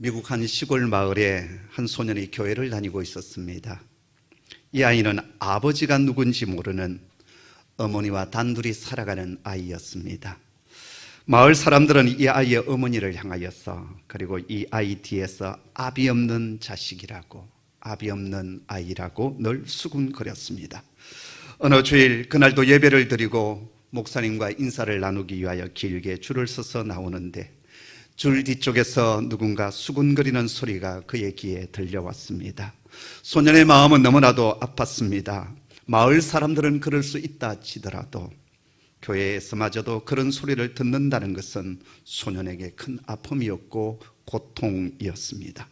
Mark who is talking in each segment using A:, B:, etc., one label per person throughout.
A: 미국 한 시골 마을에 한 소년이 교회를 다니고 있었습니다. 이 아이는 아버지가 누군지 모르는 어머니와 단둘이 살아가는 아이였습니다. 마을 사람들은 이 아이의 어머니를 향하여서, 그리고 이 아이 뒤에서 아비 없는 자식이라고, 아비 없는 아이라고 늘 수군거렸습니다. 어느 주일, 그날도 예배를 드리고 목사님과 인사를 나누기 위하여 길게 줄을 서서 나오는데 줄 뒤쪽에서 누군가 수군거리는 소리가 그의 귀에 들려왔습니다. 소년의 마음은 너무나도 아팠습니다. 마을 사람들은 그럴 수 있다 치더라도 교회에서마저도 그런 소리를 듣는다는 것은 소년에게 큰 아픔이었고 고통이었습니다.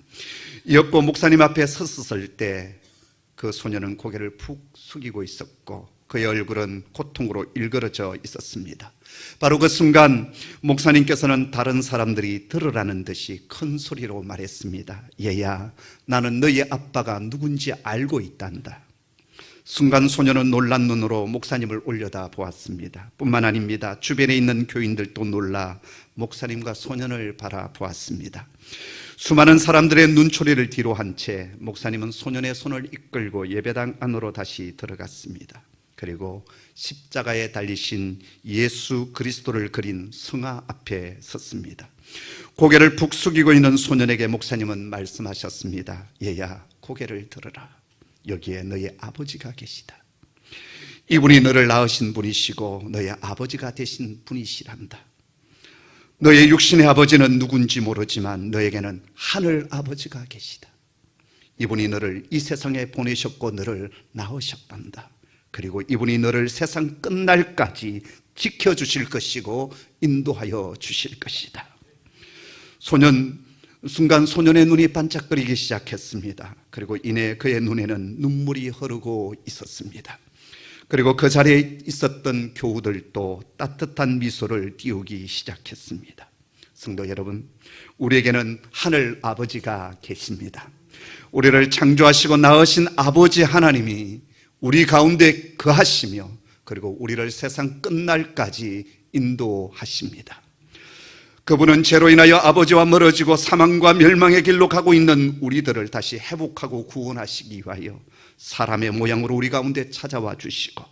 A: 이었고 목사님 앞에 섰을 때 그 소년은 고개를 푹 숙이고 있었고 그의 얼굴은 고통으로 일그러져 있었습니다. 바로 그 순간 목사님께서는 다른 사람들이 들으라는 듯이 큰 소리로 말했습니다. 얘야, 나는 너희 아빠가 누군지 알고 있단다. 순간 소년은 놀란 눈으로 목사님을 올려다 보았습니다. 뿐만 아닙니다. 주변에 있는 교인들도 놀라 목사님과 소년을 바라보았습니다. 수많은 사람들의 눈초리를 뒤로 한 채 목사님은 소년의 손을 이끌고 예배당 안으로 다시 들어갔습니다. 그리고 십자가에 달리신 예수 그리스도를 그린 성화 앞에 섰습니다. 고개를 푹 숙이고 있는 소년에게 목사님은 말씀하셨습니다. 얘야, 고개를 들어라. 여기에 너의 아버지가 계시다. 이분이 너를 낳으신 분이시고 너의 아버지가 되신 분이시란다. 너의 육신의 아버지는 누군지 모르지만 너에게는 하늘 아버지가 계시다. 이분이 너를 이 세상에 보내셨고 너를 낳으셨단다. 그리고 이분이 너를 세상 끝날까지 지켜주실 것이고 인도하여 주실 것이다. 순간 소년의 눈이 반짝거리기 시작했습니다. 그리고 이내 그의 눈에는 눈물이 흐르고 있었습니다. 그리고 그 자리에 있었던 교우들도 따뜻한 미소를 띄우기 시작했습니다. 성도 여러분, 우리에게는 하늘 아버지가 계십니다. 우리를 창조하시고 낳으신 아버지 하나님이 우리 가운데 거하시며 그리고 우리를 세상 끝날까지 인도하십니다. 그분은 죄로 인하여 아버지와 멀어지고 사망과 멸망의 길로 가고 있는 우리들을 다시 회복하고 구원하시기 위하여 사람의 모양으로 우리 가운데 찾아와 주시고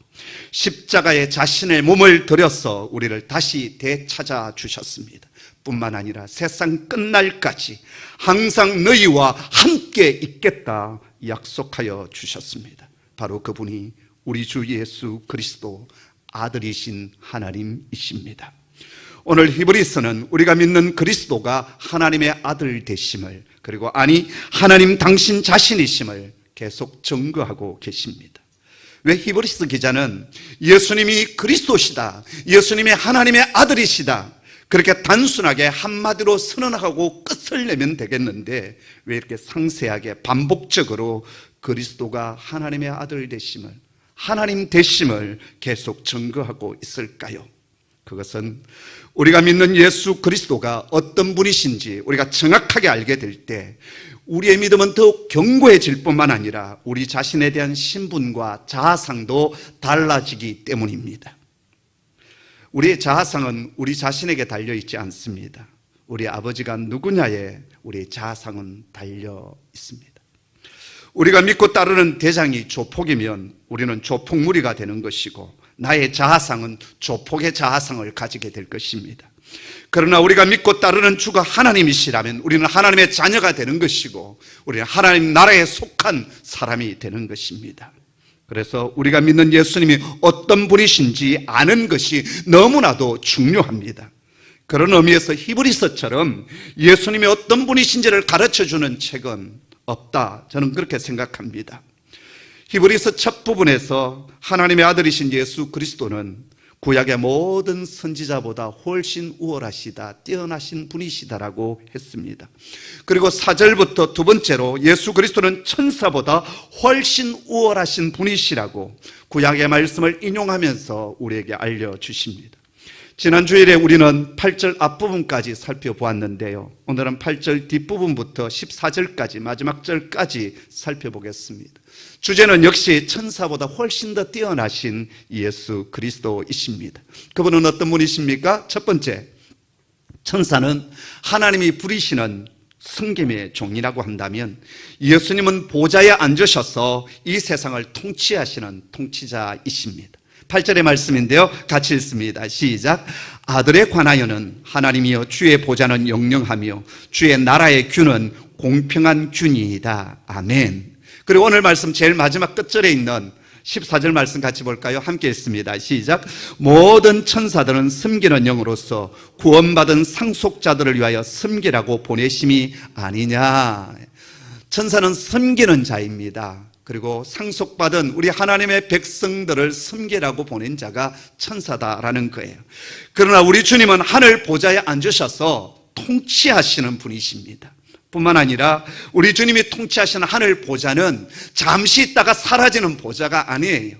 A: 십자가에 자신의 몸을 들여서 우리를 다시 되찾아 주셨습니다. 뿐만 아니라 세상 끝날까지 항상 너희와 함께 있겠다 약속하여 주셨습니다. 바로 그분이 우리 주 예수 그리스도 아들이신 하나님이십니다. 오늘 히브리서는 우리가 믿는 그리스도가 하나님의 아들 되심을, 그리고 하나님 당신 자신이심을 계속 증거하고 계십니다. 왜 히브리서 기자는 예수님이 그리스도시다, 예수님이 하나님의 아들이시다, 그렇게 단순하게 한마디로 선언하고 끝을 내면 되겠는데 왜 이렇게 상세하게 반복적으로 그리스도가 하나님의 아들 되심을, 하나님 되심을 계속 증거하고 있을까요? 그것은 우리가 믿는 예수 그리스도가 어떤 분이신지 우리가 정확하게 알게 될 때 우리의 믿음은 더욱 견고해질 뿐만 아니라 우리 자신에 대한 신분과 자아상도 달라지기 때문입니다. 우리의 자아상은 우리 자신에게 달려있지 않습니다. 우리 아버지가 누구냐에 우리의 자아상은 달려 있습니다. 우리가 믿고 따르는 대장이 조폭이면 우리는 조폭무리가 되는 것이고 나의 자아상은 조폭의 자아상을 가지게 될 것입니다. 그러나 우리가 믿고 따르는 주가 하나님이시라면 우리는 하나님의 자녀가 되는 것이고 우리는 하나님 나라에 속한 사람이 되는 것입니다. 그래서 우리가 믿는 예수님이 어떤 분이신지 아는 것이 너무나도 중요합니다. 그런 의미에서 히브리서처럼 예수님이 어떤 분이신지를 가르쳐주는 책은 없다, 저는 그렇게 생각합니다. 히브리서 첫 부분에서 하나님의 아들이신 예수 그리스도는 구약의 모든 선지자보다 훨씬 우월하시다, 뛰어나신 분이시다라고 했습니다. 그리고 4절부터 두 번째로 예수 그리스도는 천사보다 훨씬 우월하신 분이시라고 구약의 말씀을 인용하면서 우리에게 알려주십니다. 지난 주일에 우리는 8절 앞부분까지 살펴보았는데요, 오늘은 8절 뒷부분부터 14절까지 마지막 절까지 살펴보겠습니다. 주제는 역시 천사보다 훨씬 더 뛰어나신 예수 그리스도이십니다. 그분은 어떤 분이십니까? 첫 번째, 천사는 하나님이 부리시는 섬김의 종이라고 한다면 예수님은 보좌에 앉으셔서 이 세상을 통치하시는 통치자이십니다. 8절의 말씀인데요, 같이 읽습니다. 시작. 아들에 관하여는 하나님이여 주의 보좌는 영영하며 주의 나라의 균은 공평한 균이이다. 아멘. 그리고 오늘 말씀 제일 마지막 끝절에 있는 14절 말씀 같이 볼까요? 함께 읽습니다. 시작. 모든 천사들은 섬기는 영으로서 구원받은 상속자들을 위하여 섬기라고 보내심이 아니냐. 천사는 섬기는 자입니다. 그리고 상속받은 우리 하나님의 백성들을 섬기라고 보낸 자가 천사다라는 거예요. 그러나 우리 주님은 하늘 보좌에 앉으셔서 통치하시는 분이십니다. 뿐만 아니라 우리 주님이 통치하시는 하늘 보좌는 잠시 있다가 사라지는 보좌가 아니에요.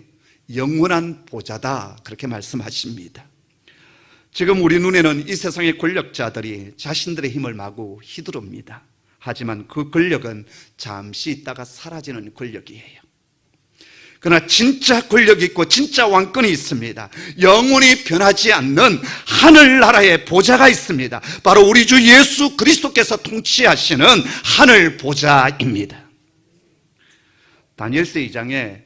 A: 영원한 보좌다, 그렇게 말씀하십니다. 지금 우리 눈에는 이 세상의 권력자들이 자신들의 힘을 마구 휘두릅니다. 하지만 그 권력은 잠시 있다가 사라지는 권력이에요. 그러나 진짜 권력이 있고 진짜 왕권이 있습니다. 영원히 변하지 않는 하늘나라의 보좌가 있습니다. 바로 우리 주 예수 그리스도께서 통치하시는 하늘 보좌입니다. 다니엘서 2장에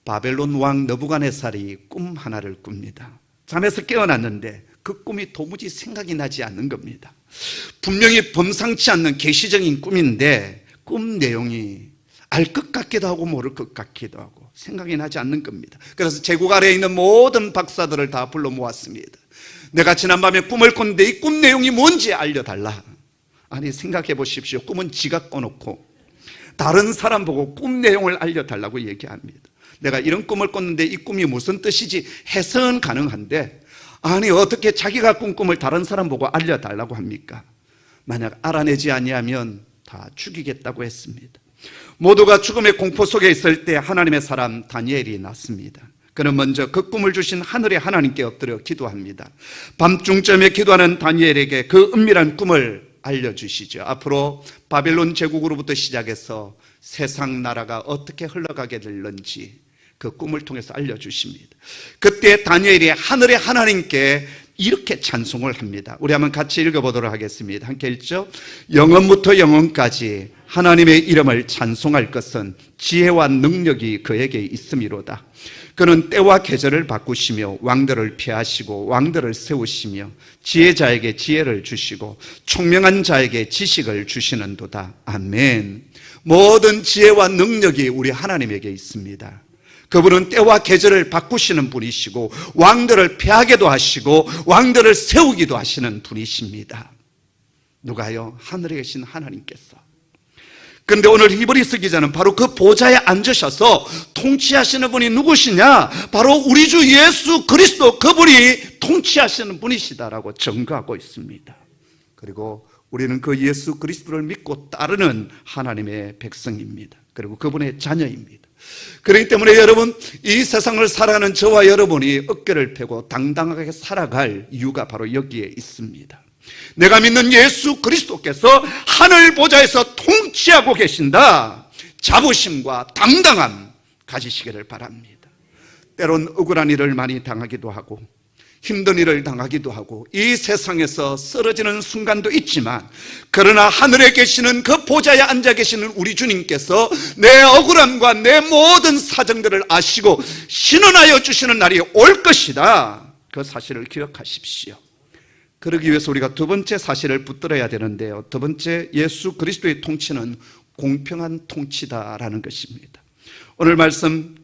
A: 바벨론 왕 느부갓네살이 꿈 하나를 꿉니다. 잠에서 깨어났는데 그 꿈이 도무지 생각이 나지 않는 겁니다. 분명히 범상치 않는 계시적인 꿈인데 꿈 내용이 알 것 같기도 하고 모를 것 같기도 하고 생각이 나지 않는 겁니다. 그래서 제국 아래에 있는 모든 박사들을 다 불러 모았습니다. 내가 지난밤에 꿈을 꿨는데 이 꿈 내용이 뭔지 알려달라. 아니, 생각해 보십시오. 꿈은 지가 꺼놓고 다른 사람 보고 꿈 내용을 알려달라고 얘기합니다. 내가 이런 꿈을 꿨는데 이 꿈이 무슨 뜻이지 해석은 가능한데, 아니 어떻게 자기가 꾼 꿈을 다른 사람 보고 알려달라고 합니까? 만약 알아내지 아니하면 다 죽이겠다고 했습니다. 모두가 죽음의 공포 속에 있을 때 하나님의 사람 다니엘이 났습니다. 그는 먼저 그 꿈을 주신 하늘의 하나님께 엎드려 기도합니다. 밤중쯤에 기도하는 다니엘에게 그 은밀한 꿈을 알려주시죠. 앞으로 바벨론 제국으로부터 시작해서 세상 나라가 어떻게 흘러가게 될는지 그 꿈을 통해서 알려주십니다. 그때 다니엘이 하늘의 하나님께 이렇게 찬송을 합니다. 우리 한번 같이 읽어보도록 하겠습니다. 함께 읽죠. 영원부터 영원까지 하나님의 이름을 찬송할 것은 지혜와 능력이 그에게 있음이로다. 그는 때와 계절을 바꾸시며 왕들을 폐하시고 왕들을 세우시며 지혜자에게 지혜를 주시고 총명한 자에게 지식을 주시는도다. 아멘. 모든 지혜와 능력이 우리 하나님에게 있습니다. 그분은 때와 계절을 바꾸시는 분이시고 왕들을 폐하게도 하시고 왕들을 세우기도 하시는 분이십니다. 누가요? 하늘에 계신 하나님께서. 그런데 오늘 히브리서 기자는 바로 그 보좌에 앉으셔서 통치하시는 분이 누구시냐? 바로 우리 주 예수 그리스도, 그분이 통치하시는 분이시다라고 증거하고 있습니다. 그리고 우리는 그 예수 그리스도를 믿고 따르는 하나님의 백성입니다. 그리고 그분의 자녀입니다. 그렇기 때문에 여러분, 이 세상을 살아가는 저와 여러분이 어깨를 펴고 당당하게 살아갈 이유가 바로 여기에 있습니다. 내가 믿는 예수 그리스도께서 하늘 보좌에서 통치하고 계신다. 자부심과 당당함 가지시기를 바랍니다. 때론 억울한 일을 많이 당하기도 하고 힘든 일을 당하기도 하고 이 세상에서 쓰러지는 순간도 있지만, 그러나 하늘에 계시는 그 보좌에 앉아 계시는 우리 주님께서 내 억울함과 내 모든 사정들을 아시고 신원하여 주시는 날이 올 것이다. 그 사실을 기억하십시오. 그러기 위해서 우리가 두 번째 사실을 붙들어야 되는데요, 두 번째, 예수 그리스도의 통치는 공평한 통치다라는 것입니다. 오늘 말씀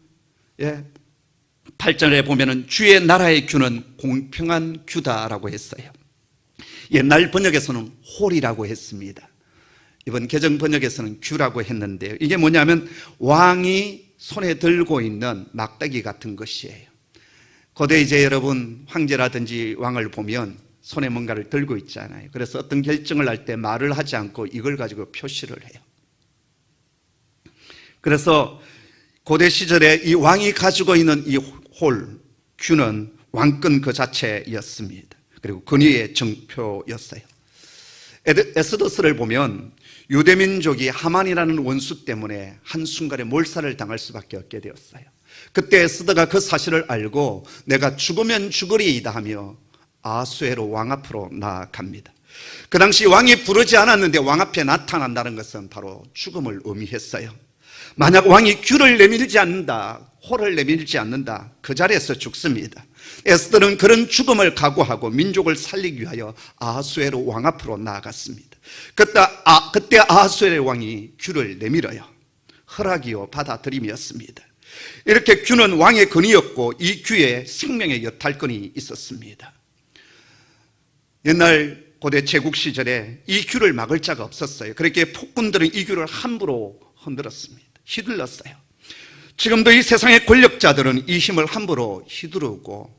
A: 8절에 보면은 주의 나라의 규는 공평한 규다라고 했어요. 옛날 번역에서는 홀이라고 했습니다. 이번 개정 번역에서는 규라고 했는데요, 이게 뭐냐면 왕이 손에 들고 있는 막대기 같은 것이에요. 고대 이제 여러분 황제라든지 왕을 보면 손에 뭔가를 들고 있잖아요. 그래서 어떤 결정을 할 때 말을 하지 않고 이걸 가지고 표시를 해요. 그래서 고대 시절에 이 왕이 가지고 있는 이 홀, 규는 왕권 그 자체였습니다. 그리고 권위의 정표였어요. 에스더스를 보면 유대민족이 하만이라는 원수 때문에 한순간에 몰살을 당할 수밖에 없게 되었어요. 그때 에스더가 그 사실을 알고 내가 죽으면 죽으리이다 하며 아수에로 왕 앞으로 나아갑니다. 그 당시 왕이 부르지 않았는데 왕 앞에 나타난다는 것은 바로 죽음을 의미했어요. 만약 왕이 귤을 내밀지 않는다, 호를 내밀지 않는다, 그 자리에서 죽습니다. 에스더는 그런 죽음을 각오하고 민족을 살리기 위하여 아하수에로 왕 앞으로 나아갔습니다. 그때 아하수에로 왕이 귤을 내밀어요. 허락이요 받아들임이었습니다. 이렇게 귤은 왕의 권위였고 이 귤에 생명의 여탈권이 있었습니다. 옛날 고대 제국 시절에 이 귤을 막을 자가 없었어요. 그렇게 폭군들은 이 귤을 함부로 흔들었습니다. 휘둘렀어요. 지금도 이 세상의 권력자들은 이 힘을 함부로 휘두르고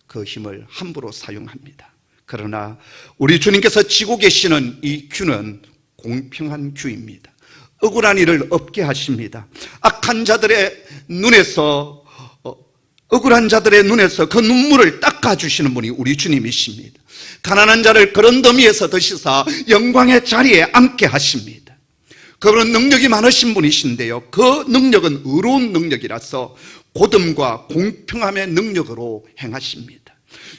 A: 그 힘을 함부로 사용합니다. 그러나 우리 주님께서 지고 계시는 이 큐는 공평한 큐입니다. 억울한 일을 없게 하십니다. 억울한 자들의 눈에서 그 눈물을 닦아주시는 분이 우리 주님이십니다. 가난한 자를 그런 더미에서 드시사 영광의 자리에 앉게 하십니다. 그분은 능력이 많으신 분이신데요, 그 능력은 의로운 능력이라서 곧음과 공평함의 능력으로 행하십니다.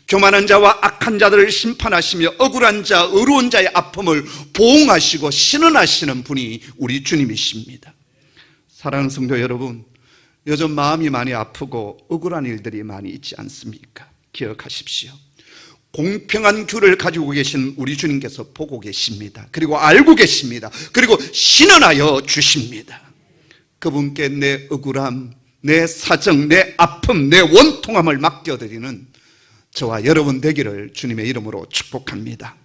A: 교만한 자와 악한 자들을 심판하시며 억울한 자, 의로운 자의 아픔을 보응하시고 신원하시는 분이 우리 주님이십니다. 사랑하는 성도 여러분, 요즘 마음이 많이 아프고 억울한 일들이 많이 있지 않습니까? 기억하십시오. 공평한 귤을 가지고 계신 우리 주님께서 보고 계십니다. 그리고 알고 계십니다. 그리고 신원하여 주십니다. 그분께 내 억울함, 내 사정, 내 아픔, 내 원통함을 맡겨드리는 저와 여러분 되기를 주님의 이름으로 축복합니다.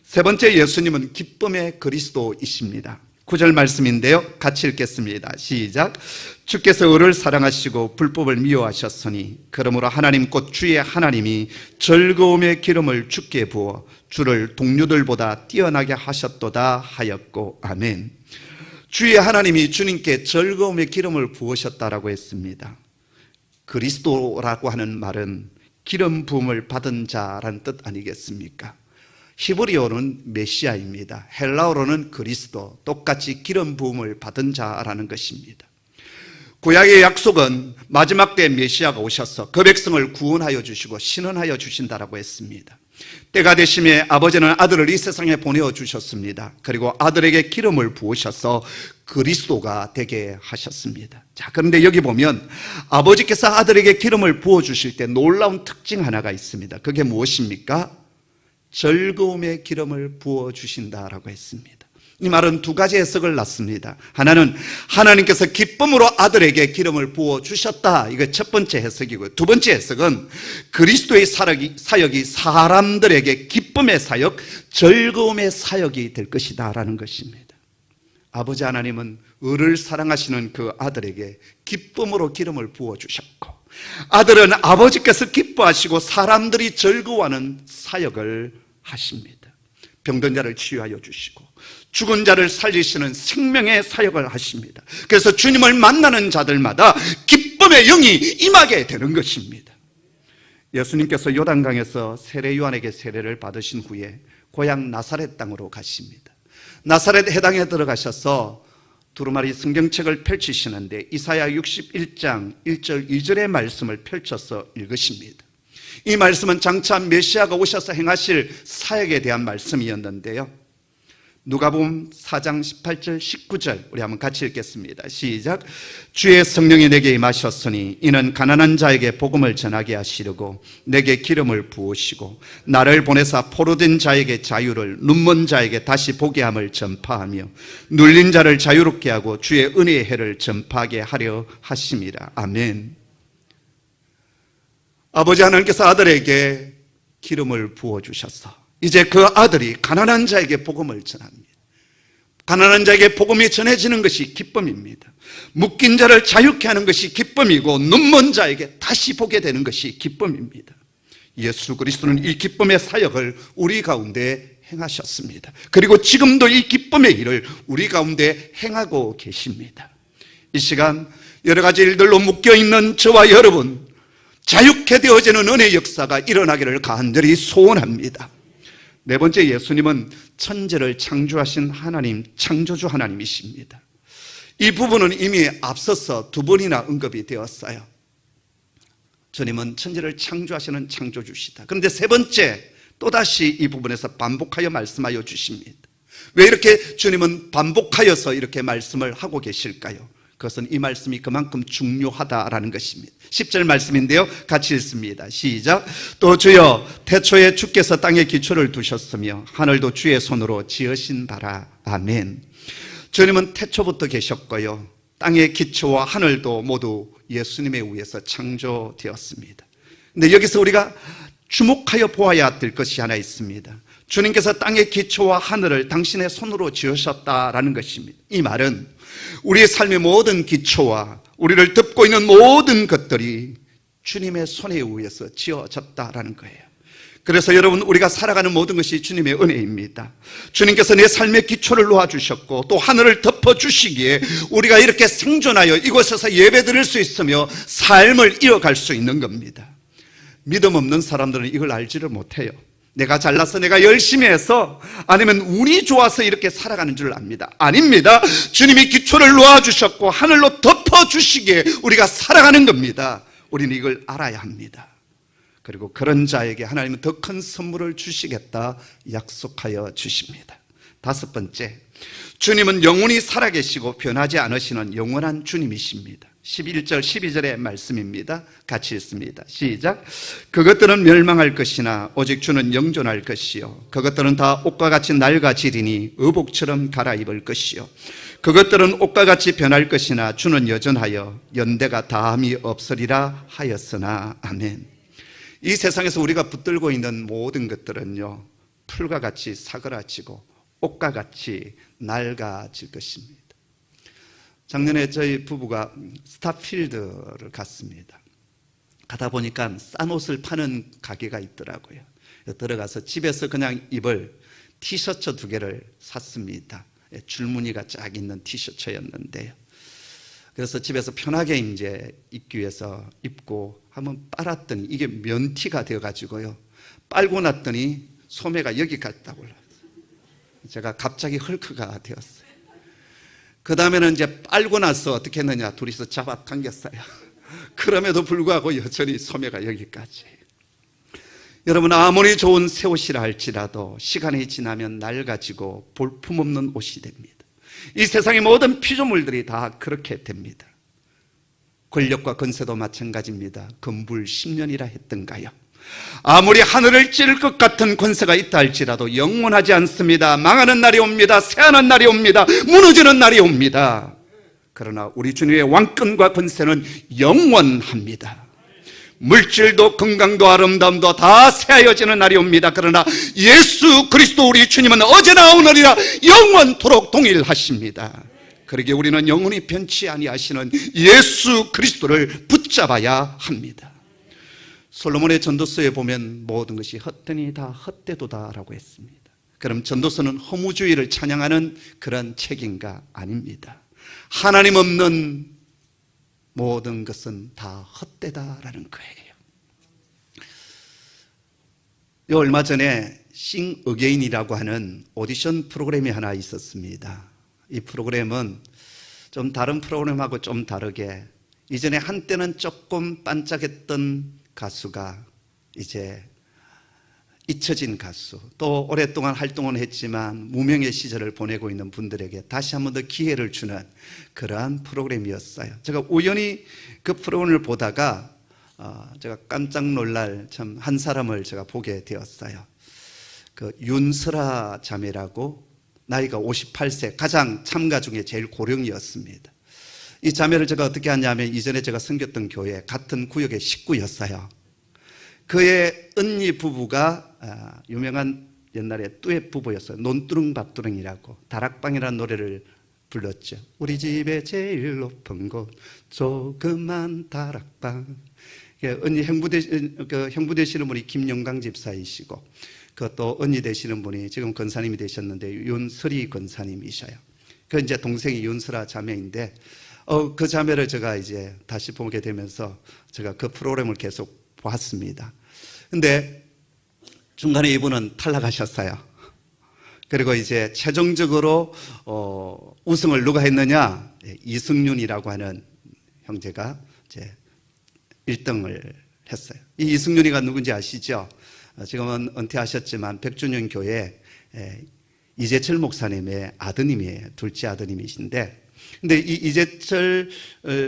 A: 세 번째, 예수님은 기쁨의 그리스도이십니다. 9절 말씀인데요, 같이 읽겠습니다. 시작. 주께서 을을 사랑하시고 불법을 미워하셨으니 그러므로 하나님 곧 주의 하나님이 즐거움의 기름을 주께 부어 주를 동료들보다 뛰어나게 하셨도다 하였고, 아멘. 주의 하나님이 주님께 즐거움의 기름을 부으셨다라고 했습니다. 그리스도라고 하는 말은 기름 부음을 받은 자라는 뜻 아니겠습니까? 히브리어는 메시아입니다. 헬라어로는 그리스도, 똑같이 기름 부음을 받은 자라는 것입니다. 구약의 약속은 마지막 때 메시아가 오셔서 그 백성을 구원하여 주시고 신원하여 주신다라고 했습니다. 때가 되심에 아버지는 아들을 이 세상에 보내어 주셨습니다. 그리고 아들에게 기름을 부으셔서 그리스도가 되게 하셨습니다. 자, 그런데 여기 보면 아버지께서 아들에게 기름을 부어 주실 때 놀라운 특징 하나가 있습니다. 그게 무엇입니까? 즐거움의 기름을 부어 주신다라고 했습니다. 이 말은 두 가지 해석을 낳습니다. 하나는 하나님께서 기쁨으로 아들에게 기름을 부어 주셨다, 이거 첫 번째 해석이고요. 두 번째 해석은 그리스도의 사역이 사람들에게 기쁨의 사역, 즐거움의 사역이 될 것이다 라는 것입니다. 아버지 하나님은 을을 사랑하시는 그 아들에게 기쁨으로 기름을 부어 주셨고, 아들은 아버지께서 기뻐하시고 사람들이 즐거워하는 사역을 하십니다. 병든 자를 치유하여 주시고 죽은 자를 살리시는 생명의 사역을 하십니다. 그래서 주님을 만나는 자들마다 기쁨의 영이 임하게 되는 것입니다. 예수님께서 요단강에서 세례 요한에게 세례를 받으신 후에 고향 나사렛 땅으로 가십니다. 나사렛 해당에 들어가셔서 두루마리 성경책을 펼치시는데 이사야 61장 1절 2절의 말씀을 펼쳐서 읽으십니다. 이 말씀은 장차 메시아가 오셔서 행하실 사역에 대한 말씀이었는데요, 누가복음 4장 18절 19절 우리 한번 같이 읽겠습니다. 시작. 주의 성령이 내게 임하셨으니 이는 가난한 자에게 복음을 전하게 하시려고 내게 기름을 부으시고 나를 보내사 포로된 자에게 자유를, 눈먼 자에게 다시 보게 함을 전파하며 눌린 자를 자유롭게 하고 주의 은혜의 해를 전파하게 하려 하심이라. 아멘. 아버지 하나님께서 아들에게 기름을 부어주셔서 이제 그 아들이 가난한 자에게 복음을 전합니다. 가난한 자에게 복음이 전해지는 것이 기쁨입니다. 묶인 자를 자유케 하는 것이 기쁨이고 눈먼 자에게 다시 보게 되는 것이 기쁨입니다. 예수 그리스도는 이 기쁨의 사역을 우리 가운데 행하셨습니다. 그리고 지금도 이 기쁨의 일을 우리 가운데 행하고 계십니다. 이 시간 여러 가지 일들로 묶여있는 저와 여러분, 자유케 되어지는 은혜의 역사가 일어나기를 간절히 소원합니다. 네 번째, 예수님은 천지를 창조하신 하나님, 창조주 하나님이십니다. 이 부분은 이미 앞서서 두 번이나 언급이 되었어요. 주님은 천지를 창조하시는 창조주시다. 그런데 세 번째 또다시 이 부분에서 반복하여 말씀하여 주십니다. 왜 이렇게 주님은 반복하여서 이렇게 말씀을 하고 계실까요? 그것은 이 말씀이 그만큼 중요하다라는 것입니다. 10절 말씀인데요, 같이 읽습니다. 시작. 또 주여, 태초에 주께서 땅에 기초를 두셨으며 하늘도 주의 손으로 지으신 바라. 아멘. 주님은 태초부터 계셨고요, 땅의 기초와 하늘도 모두 예수님에 의해서 창조되었습니다. 근데 여기서 우리가 주목하여 보아야 될 것이 하나 있습니다. 주님께서 땅의 기초와 하늘을 당신의 손으로 지으셨다라는 것입니다. 이 말은 우리의 삶의 모든 기초와 우리를 덮고 있는 모든 것들이 주님의 손에 의해서 지어졌다라는 거예요. 그래서 여러분, 우리가 살아가는 모든 것이 주님의 은혜입니다. 주님께서 내 삶의 기초를 놓아주셨고 또 하늘을 덮어주시기에 우리가 이렇게 생존하여 이곳에서 예배드릴 수 있으며 삶을 이어갈 수 있는 겁니다. 믿음 없는 사람들은 이걸 알지를 못해요. 내가 잘나서 내가 열심히 해서 아니면 운이 좋아서 이렇게 살아가는 줄 압니다. 아닙니다. 주님이 기초를 놓아주셨고 하늘로 덮어주시기에 우리가 살아가는 겁니다. 우리는 이걸 알아야 합니다. 그리고 그런 자에게 하나님은 더 큰 선물을 주시겠다 약속하여 주십니다. 다섯 번째, 주님은 영원히 살아계시고 변하지 않으시는 영원한 주님이십니다. 11절 12절의 말씀입니다. 같이 읽습니다. 시작. 그것들은 멸망할 것이나 오직 주는 영존할 것이요 그것들은 다 옷과 같이 낡아지리니 의복처럼 갈아입을 것이요 그것들은 옷과 같이 변할 것이나 주는 여전하여 연대가 다함이 없으리라 하였으나. 아멘. 이 세상에서 우리가 붙들고 있는 모든 것들은요, 풀과 같이 사그라지고 옷과 같이 낡아질 것입니다. 작년에 저희 부부가 스타필드를 갔습니다. 가다 보니까 싼 옷을 파는 가게가 있더라고요. 들어가서 집에서 그냥 입을 티셔츠 2개를 샀습니다. 줄무늬가 쫙 있는 티셔츠였는데요. 그래서 집에서 편하게 이제 입기 위해서 입고 한번 빨았더니 이게 면티가 되어가지고요, 빨고 났더니 소매가 여기까지 딱 올라왔어요. 제가 갑자기 헐크가 되었어요. 그 다음에는 이제 빨고 나서 어떻게 했느냐, 둘이서 잡아당겼어요. 그럼에도 불구하고 여전히 소매가 여기까지. 여러분, 아무리 좋은 새 옷이라 할지라도 시간이 지나면 낡아지고 볼품없는 옷이 됩니다. 이 세상의 모든 피조물들이 다 그렇게 됩니다. 권력과 권세도 마찬가지입니다. 금불 10년이라 했던가요? 아무리 하늘을 찌를 것 같은 권세가 있다 할지라도 영원하지 않습니다. 망하는 날이 옵니다. 새하는 날이 옵니다. 무너지는 날이 옵니다. 그러나 우리 주님의 왕권과 권세는 영원합니다. 물질도 건강도 아름다움도 다 새하여지는 날이 옵니다. 그러나 예수 그리스도 우리 주님은 어제나 오늘이나 영원토록 동일하십니다. 그러기에 우리는 영원히 변치 아니하시는 예수 그리스도를 붙잡아야 합니다. 솔로몬의 전도서에 보면 모든 것이 헛되니다 헛되도다라고 했습니다. 그럼 전도서는 허무주의를 찬양하는 그런 책인가? 아닙니다. 하나님 없는 모든 것은 다 헛되다라는 거예요. 얼마 전에 싱 어게인이라고 하는 오디션 프로그램이 하나 있었습니다. 이 프로그램은 좀 다른 프로그램하고 좀 다르게 이전에 한때는 조금 반짝했던 가수가 이제 잊혀진 가수, 또 오랫동안 활동을 했지만 무명의 시절을 보내고 있는 분들에게 다시 한 번 더 기회를 주는 그러한 프로그램이었어요. 제가 우연히 그 프로그램을 보다가 제가 깜짝 놀랄 참 한 사람을 제가 보게 되었어요. 그 윤설아 자매라고, 나이가 58세, 가장 참가 중에 제일 고령이었습니다. 이 자매를 제가 어떻게 하냐면 이전에 제가 섬겼던 교회 같은 구역의 식구였어요. 그의 언니 부부가 유명한 옛날에 듀엣 부부였어요. 논두렁밭두렁이라고 다락방이라는 노래를 불렀죠. 우리 집에 제일 높은 곳 조그만 다락방. 언니 형부 되시는 분이 김영강 집사이시고, 그것도 언니 되시는 분이 지금 권사님이 되셨는데 윤설이 권사님이셔요. 그 이제 동생이 윤설아 자매인데, 그 자매를 제가 이제 다시 보게 되면서 제가 그 프로그램을 계속 보았습니다. 근데 중간에 이분은 탈락하셨어요. 그리고 이제 최종적으로 우승을 누가 했느냐? 이승윤이라고 하는 형제가 이제 1등을 했어요. 이 이승윤이가 누군지 아시죠? 지금은 은퇴하셨지만 백준영 교회 이재철 목사님의 아드님이에요. 둘째 아드님이신데, 근데 이 이재철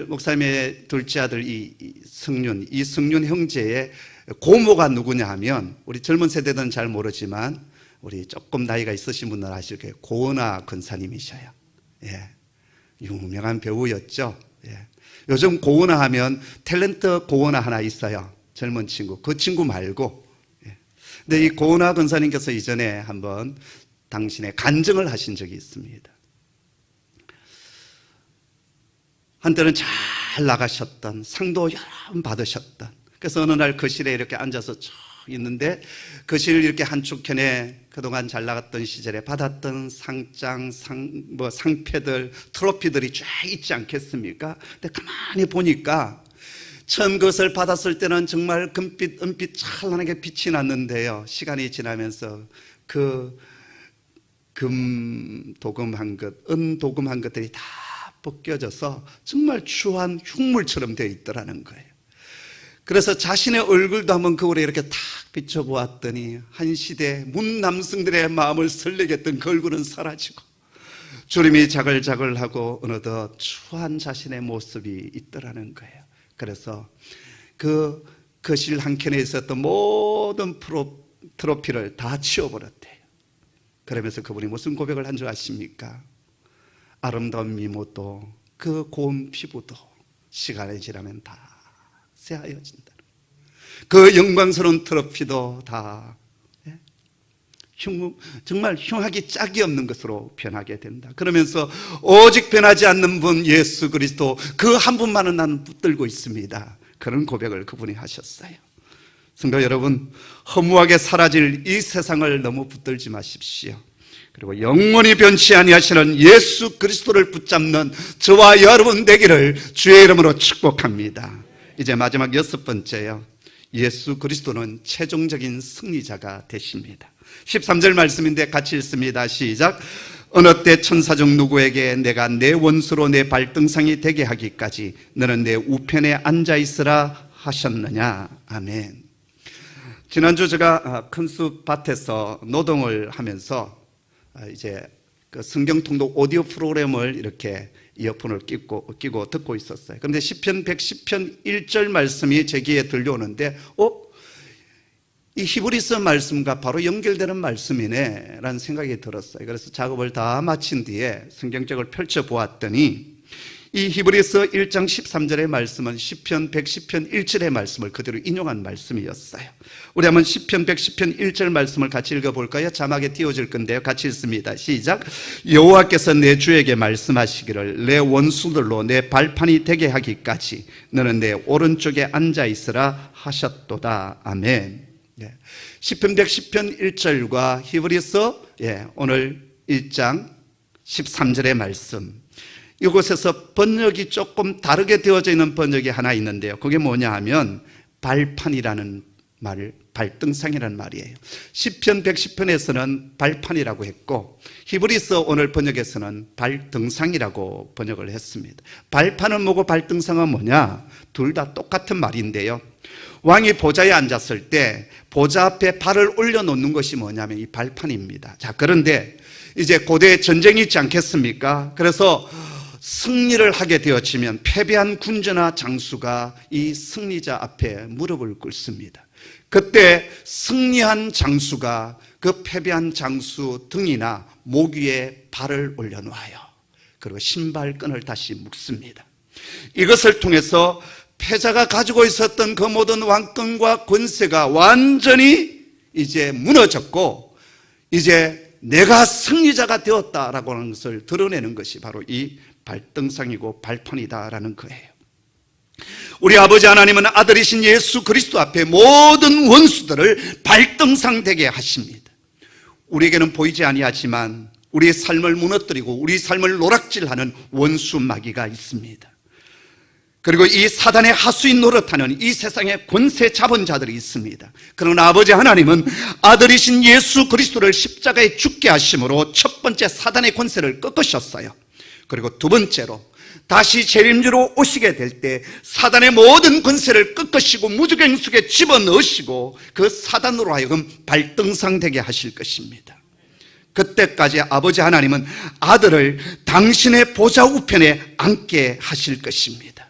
A: 목사님의 둘째 아들 이 성윤 형제의 고모가 누구냐 하면, 우리 젊은 세대들은 잘 모르지만 우리 조금 나이가 있으신 분들은 아실 거예요. 고은하 권사님이셔요. 예, 유명한 배우였죠. 예. 요즘 고은하 하면 탤런트 고은하 하나 있어요. 젊은 친구. 그 친구 말고. 예. 근데 이 고은하 권사님께서 이전에 한번 당신의 간증을 하신 적이 있습니다. 한때는 잘 나가셨던, 상도 여러 번 받으셨던, 그래서 어느 날 거실에 이렇게 앉아서 쭉 있는데, 거실 이렇게 한쪽편에 그동안 잘 나갔던 시절에 받았던 상장, 상패들, 트로피들이 쫙 있지 않겠습니까? 근데 가만히 보니까 처음 그것을 받았을 때는 정말 금빛, 은빛 찬란하게 빛이 났는데요, 시간이 지나면서 그 금 도금한 것, 은 도금한 것들이 다 벗겨져서 정말 추한 흉물처럼 되어 있더라는 거예요. 그래서 자신의 얼굴도 한번 거울에 이렇게 탁 비춰보았더니 한 시대 문 남성들의 마음을 설레게 했던 그 얼굴은 사라지고 주름이 자글자글하고 어느덧 추한 자신의 모습이 있더라는 거예요. 그래서 그 거실 한켠에 있었던 모든 트로피를 다 치워버렸대요. 그러면서 그분이 무슨 고백을 한 줄 아십니까? 아름다운 미모도 그 고운 피부도 시간이 지나면 다 새하여진다. 그 영광스러운 트로피도 다 정말 흉하기 짝이 없는 것으로 변하게 된다. 그러면서 오직 변하지 않는 분 예수 그리스도, 그 한 분만은 나는 붙들고 있습니다. 그런 고백을 그분이 하셨어요. 성도 여러분, 허무하게 사라질 이 세상을 너무 붙들지 마십시오. 그리고 영원히 변치 아니하시는 예수 그리스도를 붙잡는 저와 여러분 되기를 주의 이름으로 축복합니다. 이제 마지막 6번째요. 예수 그리스도는 최종적인 승리자가 되십니다. 13절 말씀인데 같이 읽습니다. 시작. 어느 때 천사 중 누구에게 내가 내 원수로 내 발등상이 되게 하기까지 너는 내 우편에 앉아있으라 하셨느냐. 아멘. 지난주 제가 큰 숲 밭에서 노동을 하면서 이제 그 성경 통독 오디오 프로그램을 이렇게 이어폰을 끼고 듣고 있었어요. 그런데 시편 110편 1절 말씀이 제 귀에 들려오는데 이 히브리서 말씀과 바로 연결되는 말씀이네 라는 생각이 들었어요. 그래서 작업을 다 마친 뒤에 성경책을 펼쳐보았더니 이 히브리서 1장 13절의 말씀은 시편 110편 1절의 말씀을 그대로 인용한 말씀이었어요. 우리 한번 시편 110편 1절 말씀을 같이 읽어볼까요? 자막에 띄워질 건데요. 같이 읽습니다. 시작. 여호와께서 내 주에게 말씀하시기를 내 원수들로 내 발판이 되게 하기까지 너는 내 오른쪽에 앉아있으라 하셨도다. 아멘. 시편 110편 1절과 히브리서 오늘 1장 13절의 말씀, 이곳에서 번역이 조금 다르게 되어져 있는 번역이 하나 있는데요. 그게 뭐냐 하면 발판이라는 말, 발등상이라는 말이에요. 시편 110편에서는 발판이라고 했고 히브리서 오늘 번역에서는 발등상이라고 번역을 했습니다. 발판은 뭐고 발등상은 뭐냐? 둘 다 똑같은 말인데요. 왕이 보좌에 앉았을 때 보좌 앞에 발을 올려놓는 것이 뭐냐면 이 발판입니다. 자, 그런데 이제 고대에 전쟁이 있지 않겠습니까? 그래서 승리를 하게 되어지면 패배한 군주나 장수가 이 승리자 앞에 무릎을 꿇습니다. 그때 승리한 장수가 그 패배한 장수 등이나 목 위에 발을 올려놓아요. 그리고 신발끈을 다시 묶습니다. 이것을 통해서 패자가 가지고 있었던 그 모든 왕권과 권세가 완전히 이제 무너졌고 이제 내가 승리자가 되었다라고 하는 것을 드러내는 것이 바로 이 발등상이고 발판이다라는 거예요. 우리 아버지 하나님은 아들이신 예수 그리스도 앞에 모든 원수들을 발등상 되게 하십니다. 우리에게는 보이지 아니하지만 우리의 삶을 무너뜨리고 우리 삶을 노락질하는 원수 마귀가 있습니다. 그리고 이 사단의 하수인 노릇하는 이 세상의 권세 잡은 자들이 있습니다. 그러나 아버지 하나님은 아들이신 예수 그리스도를 십자가에 죽게 하심으로 첫 번째 사단의 권세를 꺾으셨어요. 그리고 두 번째로 다시 재림주로 오시게 될 때 사단의 모든 권세를 꺾으시고 무저갱 속에 집어넣으시고 그 사단으로 하여금 발등상되게 하실 것입니다. 그때까지 아버지 하나님은 아들을 당신의 보좌 우편에 앉게 하실 것입니다.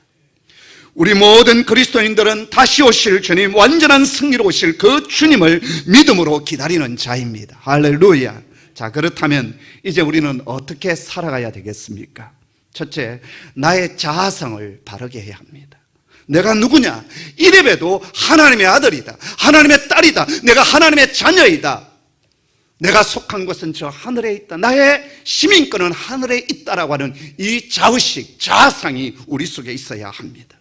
A: 우리 모든 그리스도인들은 다시 오실 주님, 완전한 승리로 오실 그 주님을 믿음으로 기다리는 자입니다. 할렐루야. 자, 그렇다면 이제 우리는 어떻게 살아가야 되겠습니까? 첫째, 나의 자아상을 바르게 해야 합니다. 내가 누구냐? 이래봬도 하나님의 아들이다, 하나님의 딸이다, 내가 하나님의 자녀이다, 내가 속한 곳은 저 하늘에 있다, 나의 시민권은 하늘에 있다라고 하는 이 자의식, 자아상이 우리 속에 있어야 합니다.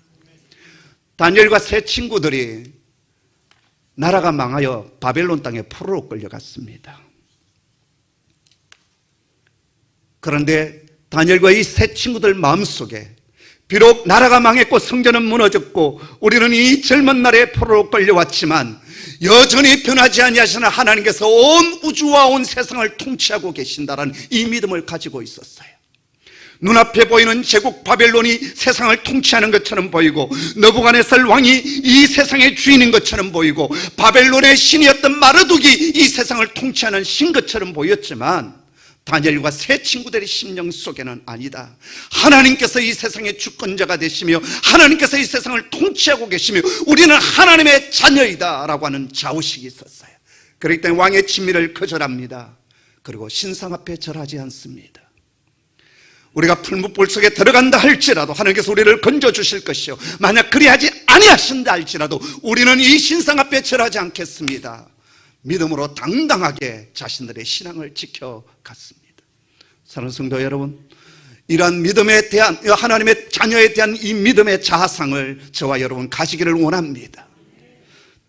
A: 다니엘과 세 친구들이 나라가 망하여 바벨론 땅에 포로로 끌려갔습니다. 그런데 다니엘과 이 세 친구들 마음속에 비록 나라가 망했고 성전은 무너졌고 우리는 이 젊은 날에 포로로 끌려왔지만 여전히 변하지 아니하시는 하나님께서 온 우주와 온 세상을 통치하고 계신다라는 이 믿음을 가지고 있었어요. 눈앞에 보이는 제국 바벨론이 세상을 통치하는 것처럼 보이고 느부갓네살 왕이 이 세상의 주인인 것처럼 보이고 바벨론의 신이었던 마르둑이 이 세상을 통치하는 신 것처럼 보였지만 다니엘과 세 친구들의 심령 속에는 아니다, 하나님께서 이 세상의 주권자가 되시며 하나님께서 이 세상을 통치하고 계시며 우리는 하나님의 자녀이다 라고 하는 자의식이 있었어요. 그렇기 때문에 왕의 진미를 거절합니다. 그리고 신상 앞에 절하지 않습니다. 우리가 풀무불 속에 들어간다 할지라도 하나님께서 우리를 건져주실 것이요, 만약 그리하지 아니하신다 할지라도 우리는 이 신상 앞에 절하지 않겠습니다. 믿음으로 당당하게 자신들의 신앙을 지켜갔습니다. 사랑하는 성도 여러분, 이러한 믿음에 대한, 하나님의 자녀에 대한 이 믿음의 자아상을 저와 여러분 가지기를 원합니다.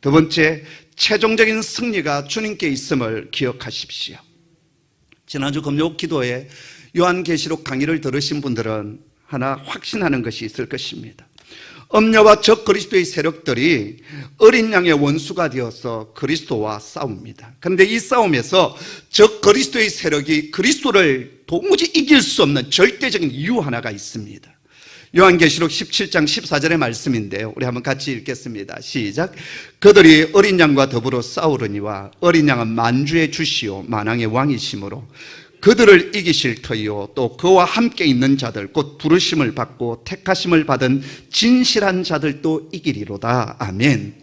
A: 두 번째, 최종적인 승리가 주님께 있음을 기억하십시오. 지난주 금요 기도에 요한계시록 강의를 들으신 분들은 하나 확신하는 것이 있을 것입니다. 엄녀와 적 그리스도의 세력들이 어린 양의 원수가 되어서 그리스도와 싸웁니다. 그런데 이 싸움에서 적 그리스도의 세력이 그리스도를 도무지 이길 수 없는 절대적인 이유 하나가 있습니다. 요한계시록 17장 14절의 말씀인데요, 우리 한번 같이 읽겠습니다. 시작. 그들이 어린 양과 더불어 싸우려니와 어린 양은 만주의 주시오 만왕의 왕이시므로 그들을 이기실 터이요 또 그와 함께 있는 자들 곧 부르심을 받고 택하심을 받은 진실한 자들도 이기리로다. 아멘.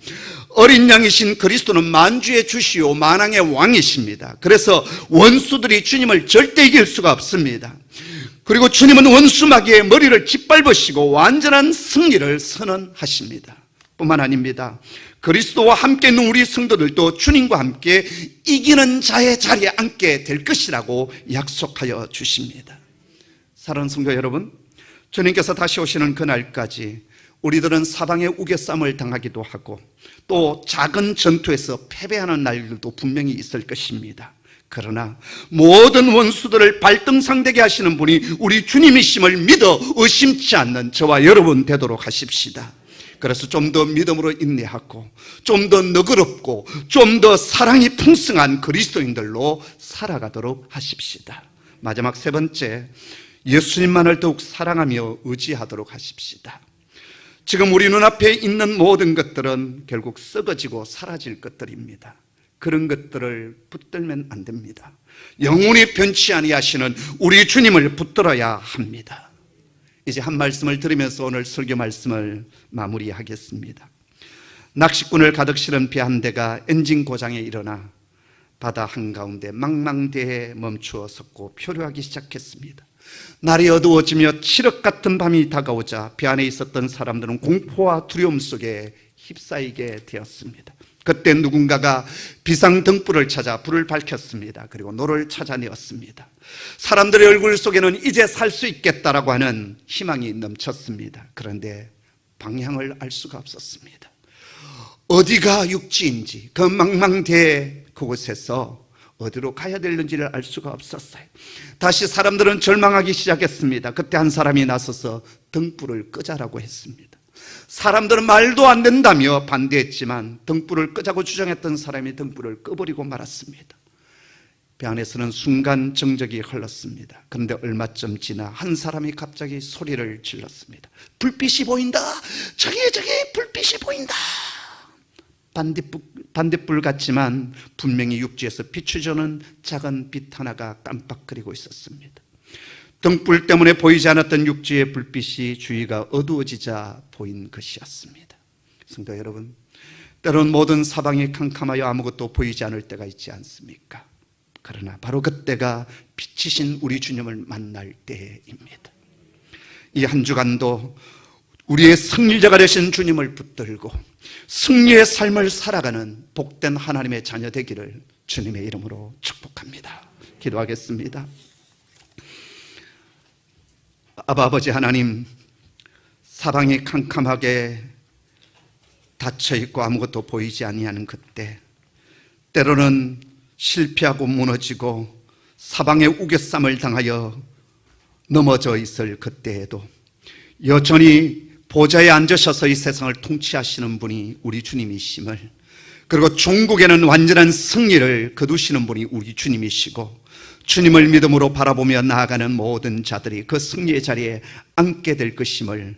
A: 어린 양이신 그리스도는 만주의 주시오 만왕의 왕이십니다. 그래서 원수들이 주님을 절대 이길 수가 없습니다. 그리고 주님은 원수 마귀의 머리를 짓밟으시고 완전한 승리를 선언하십니다. 뿐만 아닙니다. 그리스도와 함께 있는 우리 성도들도 주님과 함께 이기는 자의 자리에 앉게 될 것이라고 약속하여 주십니다. 사랑하는 성도 여러분, 주님께서 다시 오시는 그날까지 우리들은 사방의 우겨쌈을 당하기도 하고 또 작은 전투에서 패배하는 날들도 분명히 있을 것입니다. 그러나 모든 원수들을 발등상되게 하시는 분이 우리 주님이심을 믿어 의심치 않는 저와 여러분 되도록 하십시다. 그래서 좀 더 믿음으로 인내하고 좀 더 너그럽고 좀 더 사랑이 풍성한 그리스도인들로 살아가도록 하십시다. 마지막 세 번째, 예수님만을 더욱 사랑하며 의지하도록 하십시다. 지금 우리 눈앞에 있는 모든 것들은 결국 썩어지고 사라질 것들입니다. 그런 것들을 붙들면 안 됩니다. 영원히 변치 아니하시는 우리 주님을 붙들어야 합니다. 이제 한 말씀을 들으면서 오늘 설교 말씀을 마무리하겠습니다. 낚시꾼을 가득 실은 배 한 대가 엔진 고장에 일어나 바다 한가운데 망망대해에 멈추어 섰고 표류하기 시작했습니다. 날이 어두워지며 칠흑 같은 밤이 다가오자 배 안에 있었던 사람들은 공포와 두려움 속에 휩싸이게 되었습니다. 그때 누군가가 비상등불을 찾아 불을 밝혔습니다. 그리고 노를 찾아내었습니다. 사람들의 얼굴 속에는 이제 살 수 있겠다라고 하는 희망이 넘쳤습니다. 그런데 방향을 알 수가 없었습니다. 어디가 육지인지 그 망망대해 그곳에서 어디로 가야 되는지를 알 수가 없었어요. 다시 사람들은 절망하기 시작했습니다. 그때 한 사람이 나서서 등불을 끄자라고 했습니다. 사람들은 말도 안 된다며 반대했지만 등불을 끄자고 주장했던 사람이 등불을 꺼버리고 말았습니다. 배 안에서는 순간 정적이 흘렀습니다. 그런데 얼마쯤 지나 한 사람이 갑자기 소리를 질렀습니다. 불빛이 보인다. 저기 불빛이 보인다. 반딧불 같지만 분명히 육지에서 비추주는 작은 빛 하나가 깜빡거리고 있었습니다. 등불 때문에 보이지 않았던 육지의 불빛이 주위가 어두워지자 보인 것이었습니다. 성도 여러분, 때론 모든 사방이 캄캄하여 아무것도 보이지 않을 때가 있지 않습니까? 그러나 바로 그때가 빛이신 우리 주님을 만날 때입니다. 이 한 주간도 우리의 승리자가 되신 주님을 붙들고 승리의 삶을 살아가는 복된 하나님의 자녀 되기를 주님의 이름으로 축복합니다. 기도하겠습니다. 아버지 하나님, 사방이 캄캄하게 닫혀있고 아무것도 보이지 아니하는 그때, 때로는 실패하고 무너지고 사방의 우겨쌈을 당하여 넘어져 있을 그때에도 여전히 보좌에 앉으셔서 이 세상을 통치하시는 분이 우리 주님이심을, 그리고 종국에는 완전한 승리를 거두시는 분이 우리 주님이시고, 주님을 믿음으로 바라보며 나아가는 모든 자들이 그 승리의 자리에 앉게 될 것임을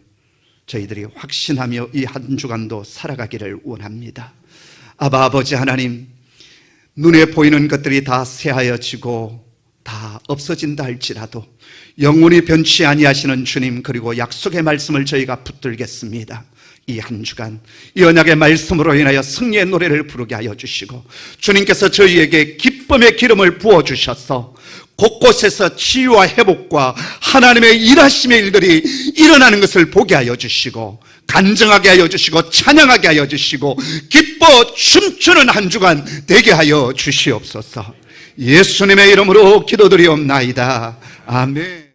A: 저희들이 확신하며 이 한 주간도 살아가기를 원합니다. 아버지 하나님, 눈에 보이는 것들이 다 새하여지고 다 없어진다 할지라도 영원히 변치 아니하시는 주님, 그리고 약속의 말씀을 저희가 붙들겠습니다. 이 한 주간 이 언약의 말씀으로 인하여 승리의 노래를 부르게 하여 주시고, 주님께서 저희에게 기쁨의 기름을 부어주셔서 곳곳에서 치유와 회복과 하나님의 일하심의 일들이 일어나는 것을 보게 하여 주시고, 간증하게 하여 주시고, 찬양하게 하여 주시고, 기뻐 춤추는 한 주간 되게 하여 주시옵소서. 예수님의 이름으로 기도드리옵나이다. 아멘.